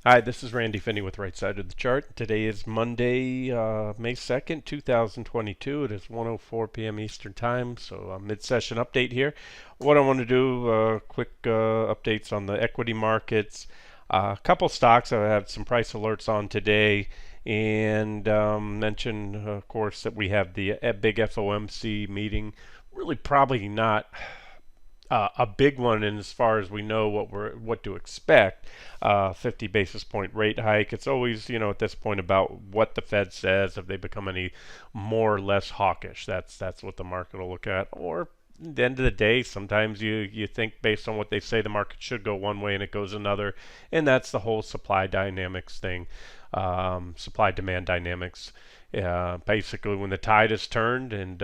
Hi, this is Randy Finney with Right Side of the Chart. Today is Monday, May 2nd, 2022. It is 1:04 p.m. Eastern Time, so a mid-session update here. What I want to do, quick updates on the equity markets. A couple stocks I had some price alerts on today, and mention, of course, that we have the big FOMC meeting. Really, probably not a big one, and as far as we know what to expect, 50 basis point rate hike. It's always, at this point about what the Fed says. Have they become any more or less hawkish? That's what the market will look at. Or at the end of the day, sometimes you think based on what they say the market should go one way and it goes another, and that's the whole supply dynamics thing, supply demand dynamics. Basically, when the tide is turned and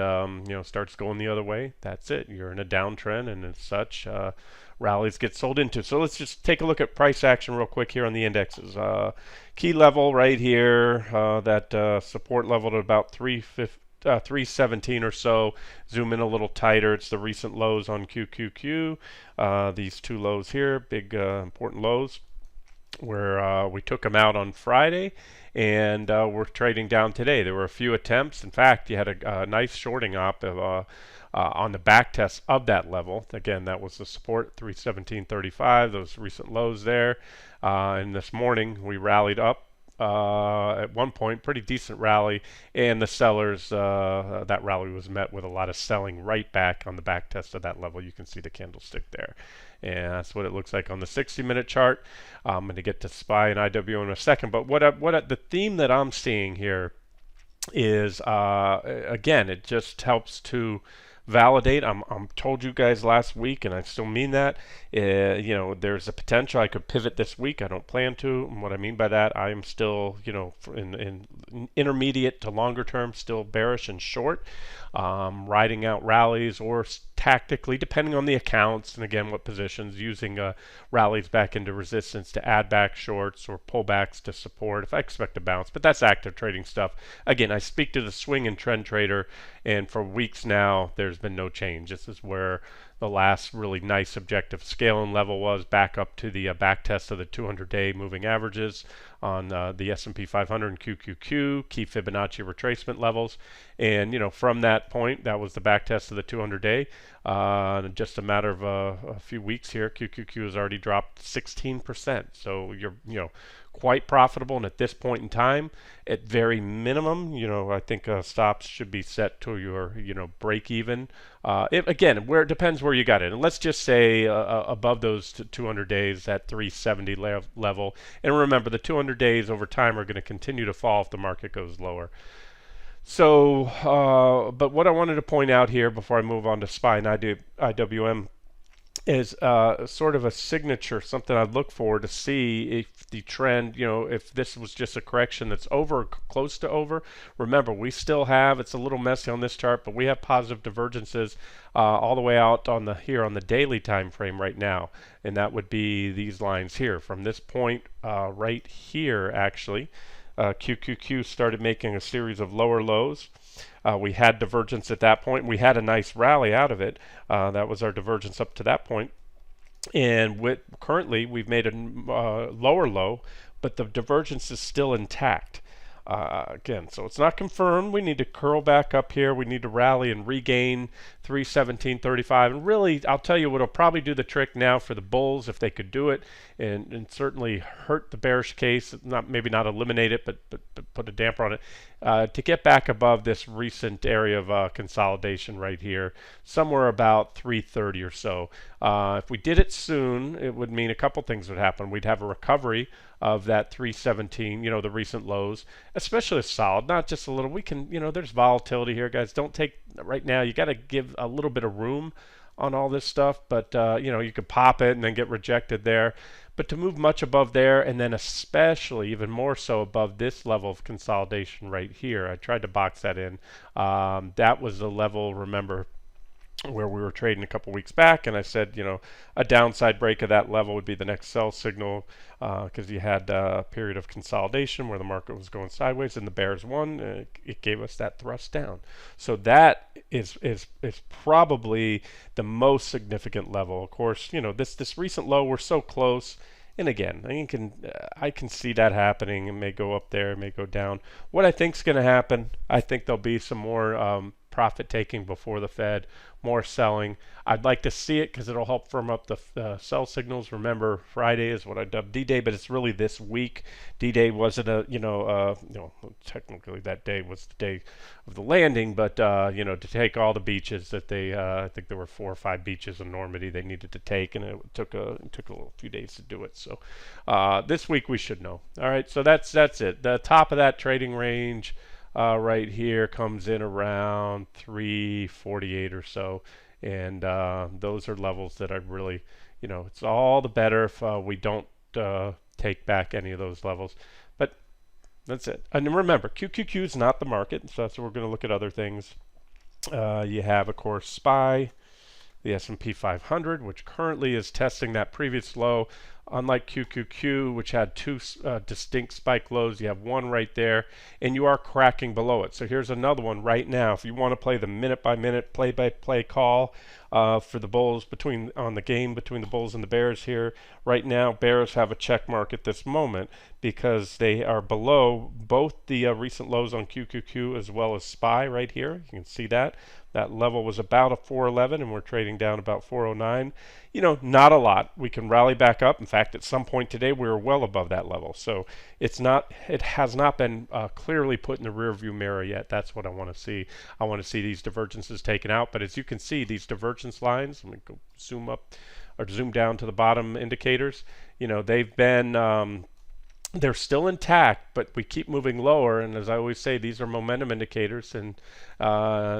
starts going the other way, that's it. You're in a downtrend, and as such, rallies get sold into. So let's just take a look at price action real quick here on the indexes. Key level right here, that support level at about 317 or so. Zoom in a little tighter. It's the recent lows on QQQ. These two lows here, big important lows, where we took them out on Friday, and we're trading down today. There were a few attempts. In fact, you had a nice shorting op on the back test of that level. Again, that was the support, 317.35, those recent lows there. And this morning, we rallied up. At one point, pretty decent rally, and the sellers, that rally was met with a lot of selling right back on the back test of that level. You can see the candlestick there, and that's what it looks like on the 60-minute chart. I'm going to get to SPY and IW in a second, but the theme that I'm seeing here is, again, it just helps to validate. I'm told you guys last week, and I still mean that. There's a potential I could pivot this week. I don't plan to. And what I mean by that, I am still, in intermediate to longer term, still bearish and short, riding out rallies or tactically, depending on the accounts and again what positions, using rallies back into resistance to add back shorts or pullbacks to support if I expect a bounce. But that's active trading stuff. Again, I speak to the swing and trend trader, and for weeks now there's been no change. This is where the last really nice objective scale and level was, back up to the back test of the 200-day moving averages on the S&P 500 and QQQ, key Fibonacci retracement levels. And from that point, that was the back test of the 200-day. In just a matter of a few weeks here, QQQ has already dropped 16%. So you're quite profitable, and at this point in time, at very minimum, I think stops should be set to your break even. Again, where it depends where you got it, and let's just say above those 200 days at 370 level. And remember, the 200 days over time are going to continue to fall if the market goes lower. So, but what I wanted to point out here before I move on to SPY and IWM is sort of a signature, something I'd look for to see if the trend, if this was just a correction that's over or close to over. Remember, we still have, it's a little messy on this chart, but we have positive divergences all the way out on the daily time frame right now, and that would be these lines here from this point right here. Actually, QQQ started making a series of lower lows. We had divergence at that point. We had a nice rally out of it. That was our divergence up to that point. And currently, we've made a lower low, but the divergence is still intact. Again, so it's not confirmed. We need to curl back up here. We need to rally and regain 317.35. And really, I'll tell you what will probably do the trick now for the bulls, if they could do it, and certainly hurt the bearish case, maybe not eliminate it, but put a damper on it, to get back above this recent area of consolidation right here, somewhere about 330 or so. If we did it soon, it would mean a couple things would happen. We'd have a recovery of that 317, the recent lows, especially a solid, not just a little. We can, there's volatility here, guys. Don't take, right now, you got to give a little bit of room on all this stuff, but you could pop it and then get rejected there. But to move much above there, and then especially even more so above this level of consolidation right here, I tried to box that in. That was the level, remember, where we were trading a couple weeks back, and I said, a downside break of that level would be the next sell signal, because you had a period of consolidation where the market was going sideways, and the bears won. It gave us that thrust down. So that is probably the most significant level. Of course, this recent low, we're so close. And again, I can see that happening. It may go up there, it may go down. What I think is going to happen, I think there'll be some more profit taking before the Fed, more selling. I'd like to see it because it'll help firm up the sell signals. Remember, Friday is what I dubbed D-Day, but it's really this week. D-Day wasn't technically that day was the day of the landing, but to take all the beaches that they, I think there were 4 or 5 beaches in Normandy they needed to take, and it took a few days to do it. So this week we should know. All right, so that's it. The top of that trading range right here comes in around 348 or so, and those are levels that I really, it's all the better if we don't take back any of those levels. But that's it. And remember, QQQ is not the market, so that's what we're going to look at other things. You have, of course, SPY, the S&P 500, which currently is testing that previous low. Unlike QQQ, which had 2 distinct spike lows, you have one right there, and you are cracking below it. So here's another one right now. If you want to play the minute-by-minute, play-by-play call for the Bulls on the game between the Bulls and the Bears here, right now Bears have a check mark at this moment because they are below both the recent lows on QQQ as well as SPY right here. You can see that. That level was about a 411, and we're trading down about 409. Not a lot. We can rally back up. In fact, at some point today, we were well above that level. So it has not been clearly put in the rearview mirror yet. That's what I want to see. I want to see these divergences taken out. But as you can see, these divergence lines, let me go zoom up or zoom down to the bottom indicators. They've been they're still intact, but we keep moving lower, and as I always say, these are momentum indicators, and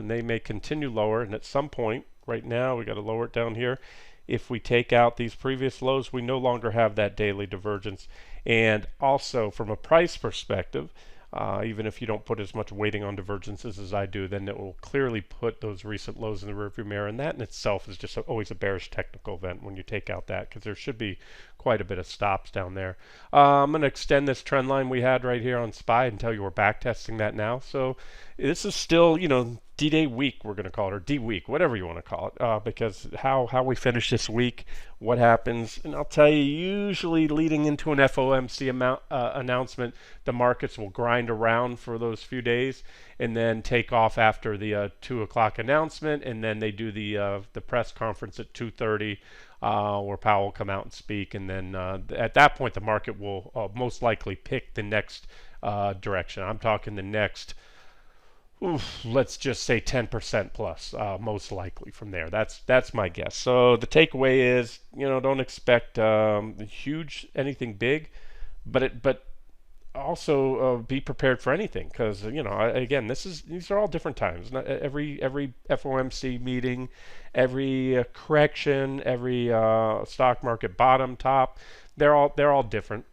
they may continue lower, and at some point, right now, we got to lower it down here. If we take out these previous lows, we no longer have that daily divergence. And also, from a price perspective, even if you don't put as much weighting on divergences as I do, then it will clearly put those recent lows in the rearview mirror, and that in itself is just always a bearish technical event when you take out that, because there should be quite a bit of stops down there. I'm going to extend this trend line we had right here on SPY and tell you we're back testing that now. So this is still, D-Day week, we're going to call it, or D week, whatever you want to call it, because how we finish this week, what happens, and I'll tell you, usually leading into an FOMC announcement, the markets will grind around for those few days and then take off after the 2 o'clock announcement, and then they do the press conference at 2:30. Where Powell will come out and speak, and then at that point the market will most likely pick the next direction. I'm talking the next, let's just say 10% plus, most likely from there. That's my guess. So the takeaway is, don't expect huge anything big, but also be prepared for anything, because again, these are all different times. Not every FOMC meeting, every correction, every stock market bottom top, they're all different.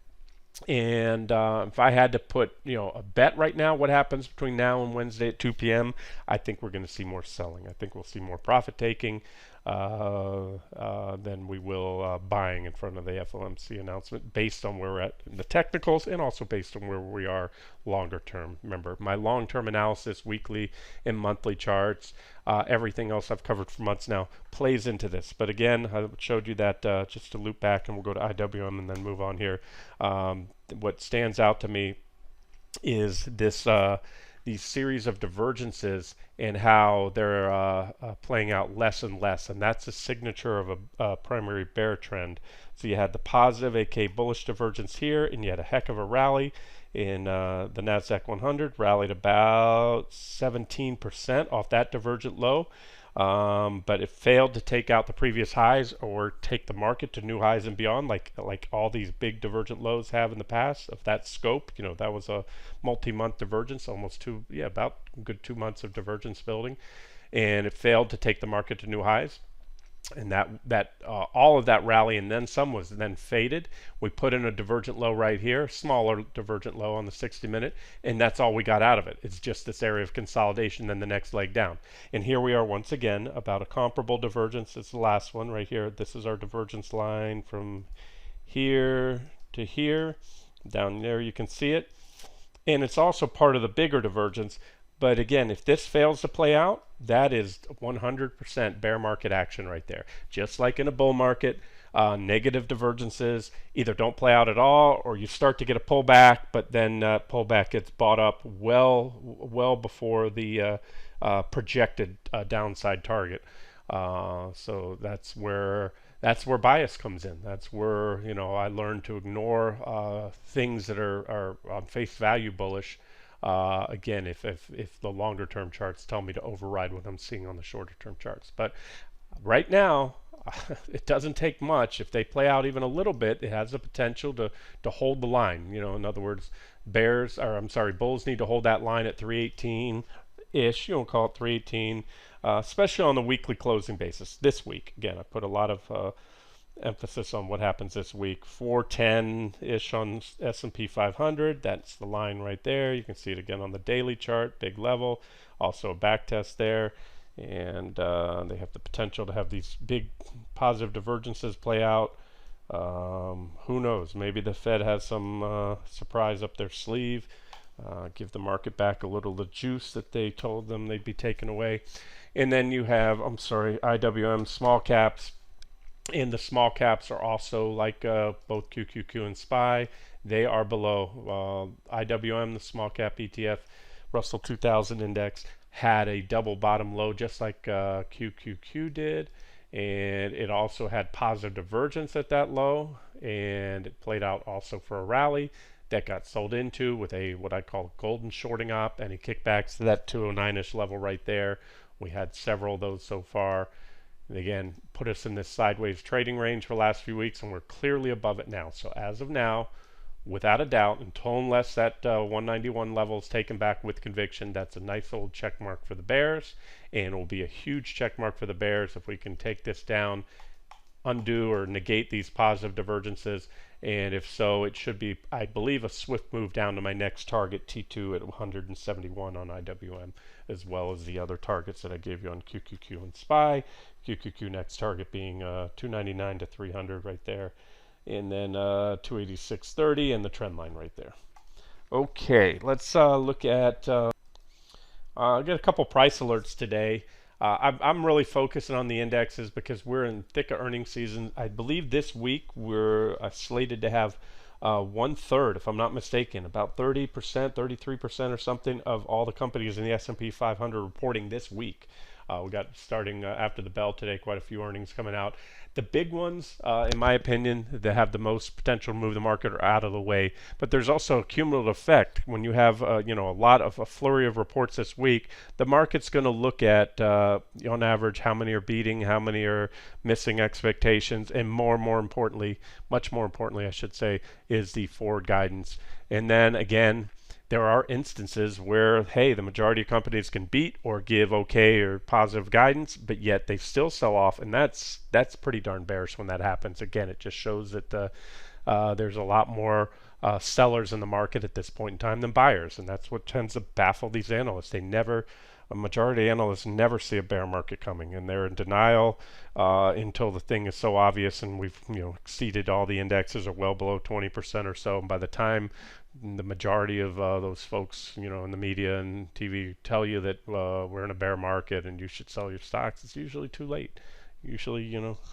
And if I had to put a bet right now, what happens between now and Wednesday at 2 p.m., I think we're going to see more selling. I think we'll see more profit taking than we will buying in front of the FOMC announcement, based on where we're at in the technicals and also based on where we are longer term. Remember, my long-term analysis, weekly and monthly charts, everything else I've covered for months now plays into this. But again, I showed you that just to loop back, and we'll go to IWM and then move on here. What stands out to me is this these series of divergences and how they're playing out less and less, and that's a signature of a primary bear trend. So you had the positive, aka bullish divergence here, and you had a heck of a rally in the NASDAQ 100, rallied about 17% off that divergent low. But it failed to take out the previous highs or take the market to new highs and beyond, like all these big divergent lows have in the past of that scope. That was a multi-month divergence, about a good 2 months of divergence building, and it failed to take the market to new highs. And that all of that rally and then some was then faded. We put in a divergent low right here, smaller divergent low on the 60-minute, and that's all we got out of it. It's just this area of consolidation, then the next leg down. And here we are once again about a comparable divergence. It's the last one right here. This is our divergence line from here to here. Down there you can see it. And it's also part of the bigger divergence. But again, if this fails to play out, that is 100% bear market action right there. Just like in a bull market, Negative divergences either don't play out at all, or you start to get a pullback, but then pullback gets bought up well before the projected downside target. So that's where bias comes in. That's where I learned to ignore things that are on face value bullish. Again, if the longer term charts tell me to override what I'm seeing on the shorter term charts, but right now it doesn't take much. If they play out even a little bit, it has the potential to hold the line. In other words, bulls need to hold that line at 318 ish. You don't call it 318, especially on the weekly closing basis. This week, again, I put a lot of emphasis on what happens this week. 410 ish on S&P 500. That's the line right there. You can see it again on the daily chart, big level. Also a back test there. And they have the potential to have these big positive divergences play out. Who knows? Maybe the Fed has some surprise up their sleeve. Give the market back a little of the juice that they told them they'd be taking away. And then you have, IWM small caps. And the small caps are also like both QQQ and SPY. They are below. IWM, the small cap ETF, Russell 2000 index, had a double bottom low just like QQQ did, and it also had positive divergence at that low, and it played out also for a rally that got sold into with a what I call golden shorting op, and it kickbacks to that 209-ish level right there. We had several of those so far, and again put us in this sideways trading range for the last few weeks, and we're clearly above it now. So as of now, without a doubt, unless that 191 level is taken back with conviction, that's a nice old check mark for the bears, and it will be a huge check mark for the bears if we can take this down, undo or negate these positive divergences, and if so, it should be, I believe, a swift move down to my next target, T2 at 171 on IWM, as well as the other targets that I gave you on QQQ and SPY. QQQ next target being 299 to 300 right there, and then 286.30 and the trend line right there. Okay, let's look at I got a couple price alerts today. I'm really focusing on the indexes because we're in thick of earnings season. I believe this week we're slated to have 1/3, if I'm not mistaken, about 30%, 33% or something of all the companies in the S&P 500 reporting this week. We got starting after the bell today, quite a few earnings coming out. The big ones, in my opinion, that have the most potential to move the market are out of the way. But there's also a cumulative effect. When you have a flurry of reports this week, the market's going to look at on average how many are beating, how many are missing expectations, and much more importantly, I should say, is the forward guidance. And then again, there are instances where, hey, the majority of companies can beat or give okay or positive guidance, but yet they still sell off, and that's pretty darn bearish when that happens. Again, it just shows that there's a lot more sellers in the market at this point in time than buyers, and that's what tends to baffle these analysts. A majority of analysts never see a bear market coming, and they're in denial until the thing is so obvious, and we've exceeded all the indexes are well below 20% or so, and by the time the majority of those folks, in the media and TV tell you that we're in a bear market and you should sell your stocks, it's usually too late. Usually,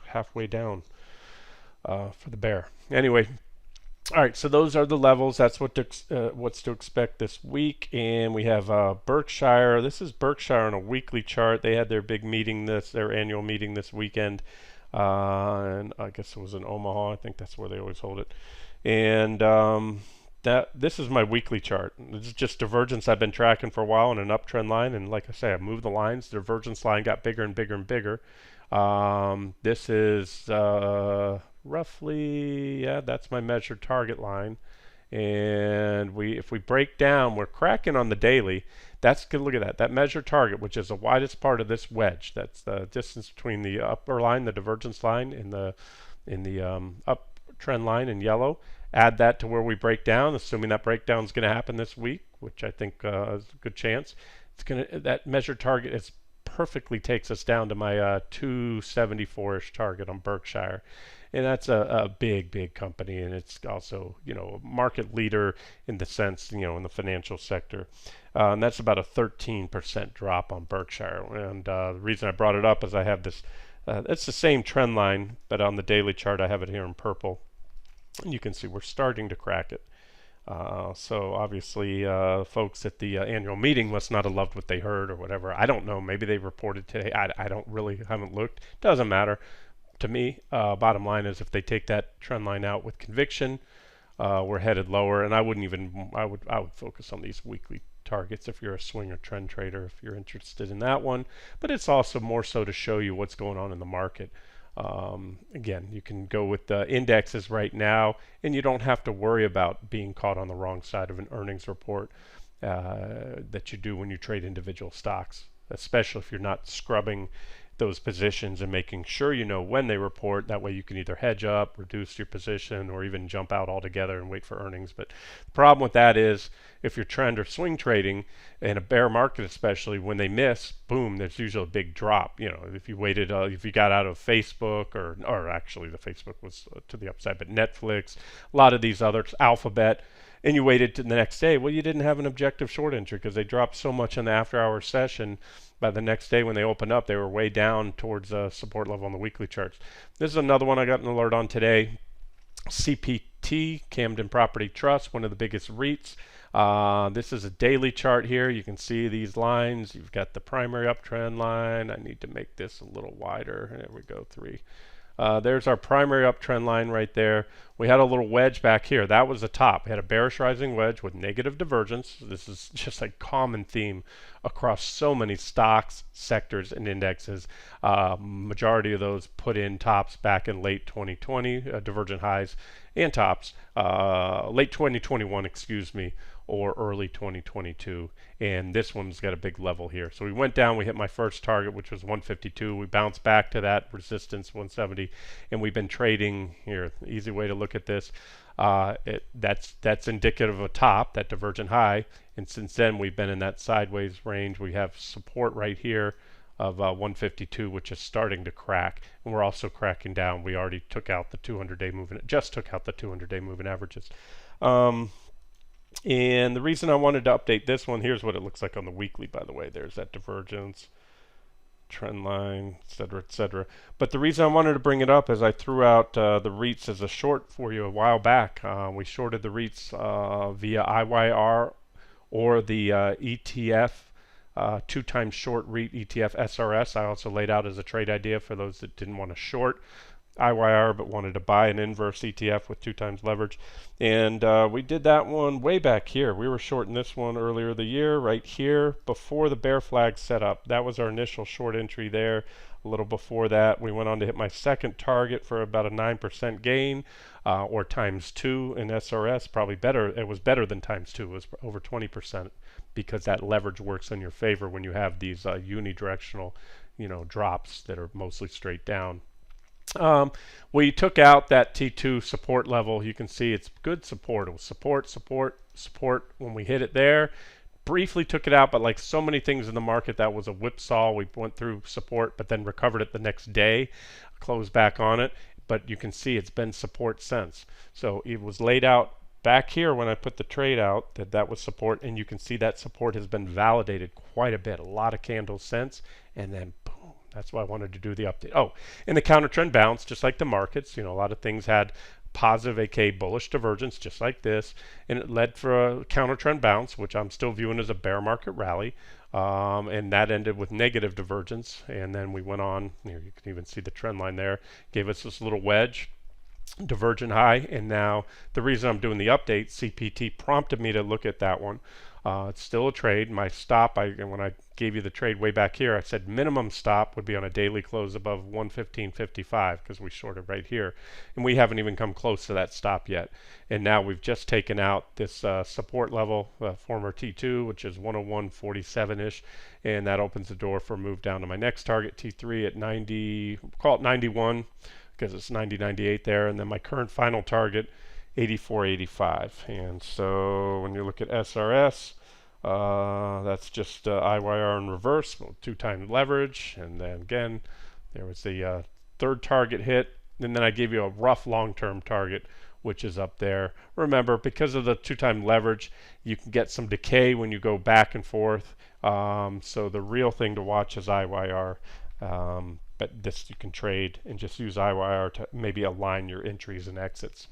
halfway down for the bear. Anyway, all right. So those are the levels. That's what's to expect this week. And we have Berkshire. This is Berkshire on a weekly chart. They had their big meeting their annual meeting this weekend, and I guess it was in Omaha. I think that's where they always hold it. And this is my weekly chart. This is just divergence I've been tracking for a while in an uptrend line, and like I say, I moved the lines. The divergence line got bigger and bigger and bigger. This is roughly, that's my measured target line. And if we break down, we're cracking on the daily. That's good. Look at that. That measured target, which is the widest part of this wedge. That's the distance between the upper line, the divergence line, and the uptrend line in yellow. Add that to where we break down, assuming that breakdown is going to happen this week, which I think is a good chance. That measured target is perfectly takes us down to my 274-ish target on Berkshire, and that's a big company, and it's also a market leader in the sense in the financial sector, and that's about a 13% drop on Berkshire. And the reason I brought it up is I have this It's the same trend line, but on the daily chart I have it here in purple. And you can see we're starting to crack it. So obviously, folks at the annual meeting must not have loved what they heard or whatever. I don't know. Maybe they reported today. I don't really haven't looked. Doesn't matter to me. Bottom line is, if they take that trend line out with conviction, we're headed lower. And I wouldn't even. I would focus on these weekly targets if you're a swing or trend trader, if you're interested in that one. But it's also more so to show you what's going on in the market. Again, you can go with the indexes right now, and you don't have to worry about being caught on the wrong side of an earnings report that you do when you trade individual stocks, especially if you're not scrubbing those positions and making sure you know when they report. That way you can either hedge up, reduce your position, or even jump out altogether and wait for earnings. But the problem with that is, if you're trend or swing trading in a bear market, especially when they miss, boom, there's usually a big drop. You know, if you waited, if you got out of Facebook, or actually the Facebook was to the upside, but Netflix, a lot of these others, Alphabet, and you waited to the next day, well, you didn't have an objective short entry because they dropped so much in the after-hour session. By the next day when they opened up, they were way down towards support level on the weekly charts. This is another one I got an alert on today. CPT, Camden Property Trust, one of the biggest REITs. This is a daily chart here. You can see these lines. You've got the primary uptrend line. I need to make this a little wider. There we go, 3. There's our primary uptrend line right there. We had a little wedge back here. That was the top. We had a bearish rising wedge with negative divergence. This is just a common theme across so many stocks, sectors, and indexes. Majority of those put in tops back in late 2020, divergent highs and tops, late 2021, excuse me, or early 2022. And this one's got a big level here. So we went down, we hit my first target, which was 152. We bounced back to that resistance, 170, and we've been trading here. Easy way to look at this. That's indicative of a top, that divergent high, and since then we've been in that sideways range. We have support right here of 152, which is starting to crack, and we're also cracking down. We already took out the 200-day moving, just took out the 200-day moving averages. And the reason I wanted to update this one, here's what it looks like on the weekly, by the way. There's that divergence, trend line, etc., etc. But the reason I wanted to bring it up is I threw out the REITs as a short for you a while back. We shorted the REITs via IYR or the ETF, 2x short REIT ETF SRS. I also laid out as a trade idea for those that didn't want to short IYR but wanted to buy an inverse ETF with 2x leverage. And we did that one way back here. We were shorting this one earlier the year, right here, before the bear flag set up. That was our initial short entry there. A little before that, we went on to hit my second target for about a 9% gain, or ×2 in SRS. Probably better. It was better than ×2. It was over 20%, because that leverage works in your favor when you have these unidirectional, drops that are mostly straight down. We took out that T2 support level. You can see it's good support. It was support, support, support. When we hit it there, briefly took it out, but like so many things in the market, that was a whipsaw. We went through support, but then recovered it the next day, closed back on it. But you can see it's been support since. So it was laid out back here when I put the trade out that was support, and you can see that support has been validated quite a bit. A lot of candles since, and then boom. That's why I wanted to do the update. Oh, and the counter trend bounce, just like the markets. A lot of things had positive, aka bullish divergence, just like this, and it led for a counter trend bounce, which I'm still viewing as a bear market rally. And that ended with negative divergence, and then we went on. You can even see the trend line there. Gave us this little wedge, divergent high, and now the reason I'm doing the update, CPT prompted me to look at that one. It's still a trade. My stop, when I gave you the trade way back here, I said minimum stop would be on a daily close above 115.55 because we shorted right here, and we haven't even come close to that stop yet. And now we've just taken out this support level, former T2, which is 101.47-ish, and that opens the door for a move down to my next target, T3 at 90, call it 91, because it's 90.98 there, and then my current final target, 84.85. And so when you look at SRS, that's just IYR in reverse, 2x leverage, and then again there was the third target hit, and then I gave you a rough long-term target, which is up there. Remember, because of the 2x leverage, you can get some decay when you go back and forth, so the real thing to watch is IYR. but this you can trade and just use IYR to maybe align your entries and exits.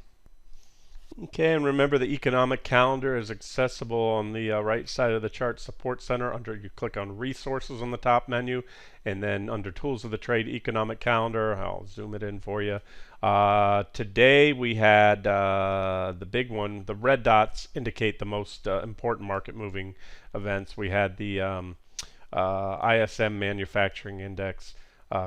Okay, and remember the economic calendar is accessible on the right side of the chart support center. Under you click on resources on the top menu, and then under tools of the trade economic calendar, I'll zoom it in for you. Today we had the big one. The red dots indicate the most important market moving events. We had the ISM manufacturing index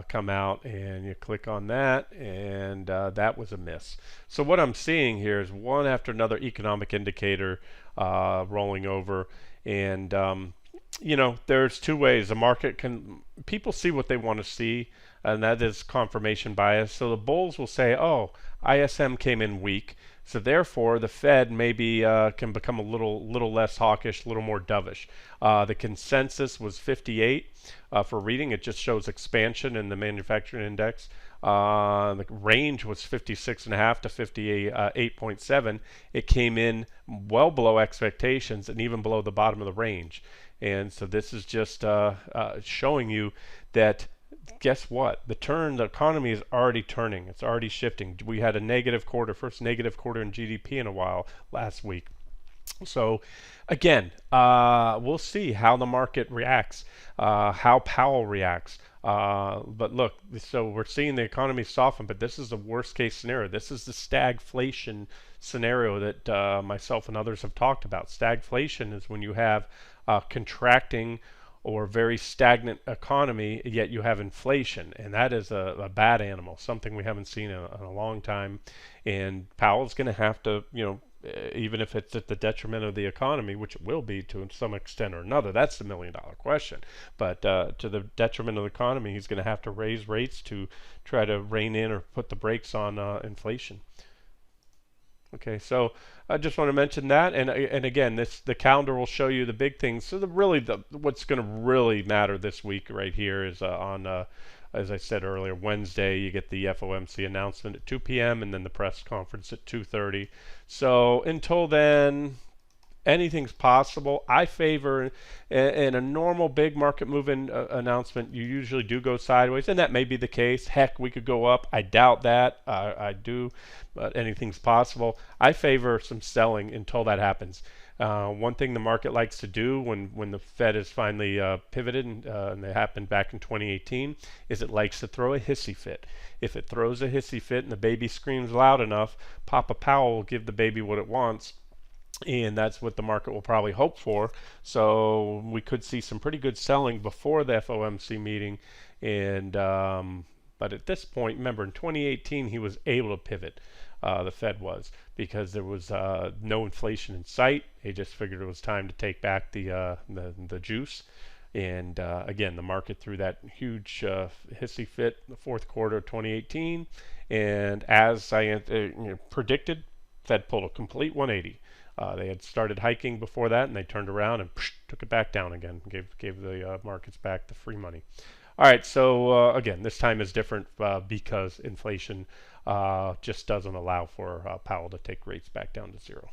come out, and you click on that, and that was a miss. So what I'm seeing here is one after another economic indicator rolling over, and you know, there's two ways the market can, people see what they want to see, and that is confirmation bias. So the bulls will say, oh, ISM came in weak, so therefore the Fed maybe can become a little less hawkish, a little more dovish. The consensus was 58 for reading. It just shows expansion in the manufacturing index. The range was 56.5 to 58.7. It came in well below expectations and even below the bottom of the range. And so this is just showing you that, guess what? The economy is already turning. It's already shifting. We had a negative quarter, first negative quarter in GDP in a while last week. So again, we'll see how the market reacts, how Powell reacts. But look, so we're seeing the economy soften, but this is the worst case scenario. This is the stagflation scenario that myself and others have talked about. Stagflation is when you have contracting or very stagnant economy, yet you have inflation, and that is a bad animal, something we haven't seen in a long time. And Powell's going to have to, you know, even if it's at the detriment of the economy, which it will be to some extent or another, that's the million-dollar question. But to the detriment of the economy, he's going to have to raise rates to try to rein in or put the brakes on inflation. Okay, so I just want to mention that, and again, the calendar will show you the big things. So what's going to really matter this week right here is on as I said earlier, Wednesday you get the FOMC announcement at 2 p.m. and then the press conference at 2:30. So until then, anything's possible. I favor in a normal big market moving announcement, you usually do go sideways, and that may be the case. Heck, we could go up. I doubt that. I do, but anything's possible. I favor some selling until that happens. One thing the market likes to do when the Fed is finally pivoted, and it happened back in 2018, is it likes to throw a hissy fit. If it throws a hissy fit and the baby screams loud enough, Papa Powell will give the baby what it wants. And that's what the market will probably hope for. So we could see some pretty good selling before the FOMC meeting. And but at this point, remember, in 2018, he was able to pivot. The Fed was, because there was no inflation in sight. They just figured it was time to take back the juice. And again, the market threw that huge hissy fit in the fourth quarter of 2018. And as I predicted, Fed pulled a complete 180. They had started hiking before that, and they turned around and took it back down again, gave the markets back the free money. All right, so again, this time is different because inflation just doesn't allow for Powell to take rates back down to zero.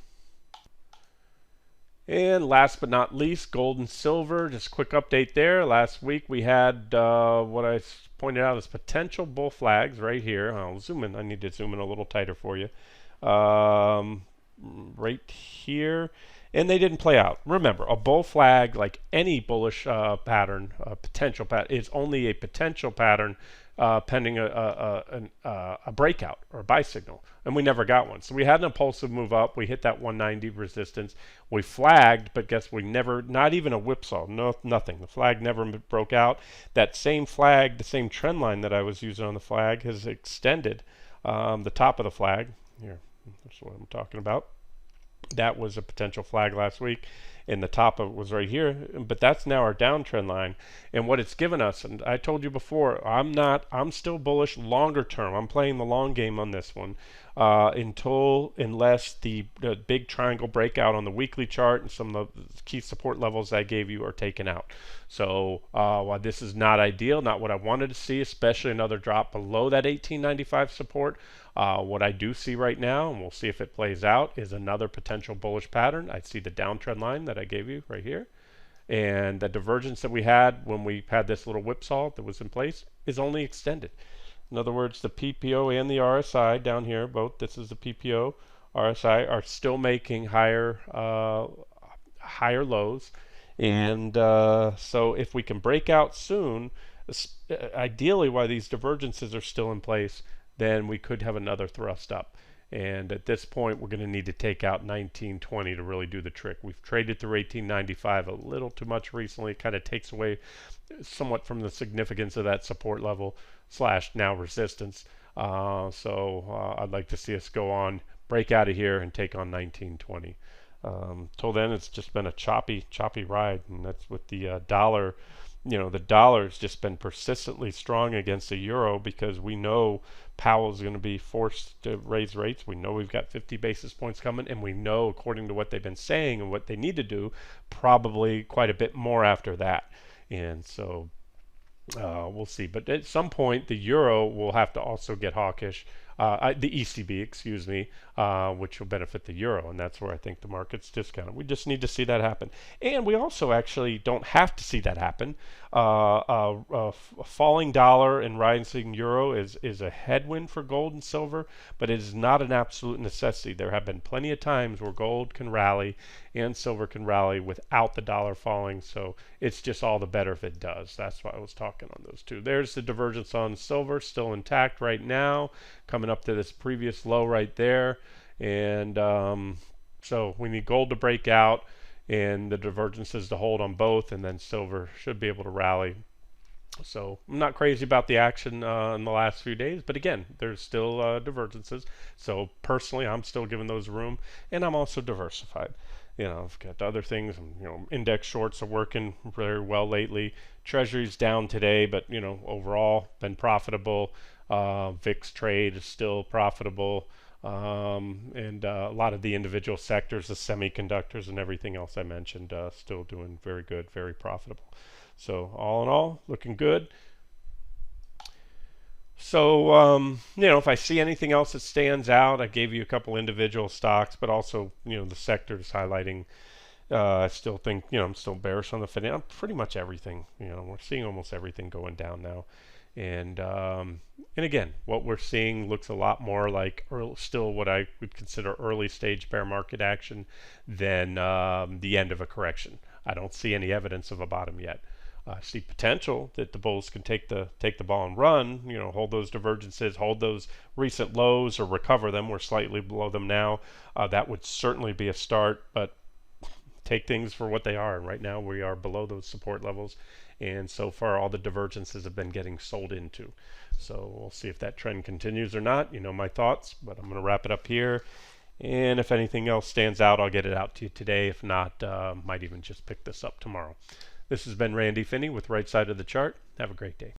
And last but not least, gold and silver. Just a quick update there. Last week we had what I pointed out as potential bull flags right here. I'll zoom in. I need to zoom in a little tighter for you. Right here, and they didn't play out. Remember, a bull flag, like any bullish pattern, potential pattern, is only a potential pattern pending a breakout or a buy signal, and we never got one. So we had an impulsive move up. We hit that 190 resistance. We flagged, but guess we never, not even a whipsaw, nothing. The flag never broke out. That same flag, the same trend line that I was using on the flag, has extended the top of the flag here. That's what I'm talking about. That was a potential flag last week, and the top of it was right here, but that's now our downtrend line. And what it's given us, and I told you before, I'm still bullish longer term. I'm playing the long game on this one unless the big triangle breakout on the weekly chart and some of the key support levels I gave you are taken out. So while this is not ideal, not what I wanted to see, especially another drop below that 1895 support, what I do see right now, and we'll see if it plays out, is another potential bullish pattern. I see the downtrend line that I gave you right here, and the divergence that we had when we had this little whipsaw that was in place. is only extended. In other words, the PPO and the RSI down here, both, this is the PPO, RSI, are still making higher lows. And so if we can break out soon, ideally while these divergences are still in place, then we could have another thrust up. And at this point, we're going to need to take out 1920 to really do the trick. We've traded through 1895 a little too much recently. It kind of takes away somewhat from the significance of that support level slash now resistance. So I'd like to see us go on, break out of here, and take on 1920. Till then, it's just been a choppy ride, and that's with the dollar. The dollar's just been persistently strong against the euro because we know Powell's going to be forced to raise rates. We know we've got 50 basis points coming, and we know, according to what they've been saying and what they need to do, probably quite a bit more after that. And so we'll see. But at some point, the euro will have to also get hawkish. The ECB, excuse me, which will benefit the euro, and that's where I think the market's discounted. We just need to see that happen, and we also actually don't have to see that happen. A falling dollar and rising euro is a headwind for gold and silver, but it is not an absolute necessity. There have been plenty of times where gold can rally and silver can rally without the dollar falling, so it's just all the better if it does. That's why I was talking on those two. There's the divergence on silver, still intact right now, coming up to this previous low right there. And so we need gold to break out and the divergences to hold on both, and then silver should be able to rally. So I'm not crazy about the action in the last few days, but again, there's still divergences. So personally, I'm still giving those room, and I'm also diversified. I've got other things. Index shorts are working very well lately. Treasury's down today, but overall been profitable. VIX trade is still profitable. And a lot of the individual sectors, the semiconductors and everything else I mentioned, still doing very good, very profitable. So all in all, looking good. So, if I see anything else that stands out, I gave you a couple individual stocks, but also, the sectors highlighting. I still think, I'm still bearish on the finance, pretty much everything. We're seeing almost everything going down now. And again, what we're seeing looks a lot more like still what I would consider early stage bear market action than the end of a correction. I don't see any evidence of a bottom yet. I see potential that the bulls can take the ball and run, hold those divergences, hold those recent lows or recover them. We're slightly below them now. That would certainly be a start, but take things for what they are. And right now we are below those support levels. And so far, all the divergences have been getting sold into. So we'll see if that trend continues or not. My thoughts, but I'm going to wrap it up here. And if anything else stands out, I'll get it out to you today. If not, might even just pick this up tomorrow. This has been Randy Finney with Right Side of the Chart. Have a great day.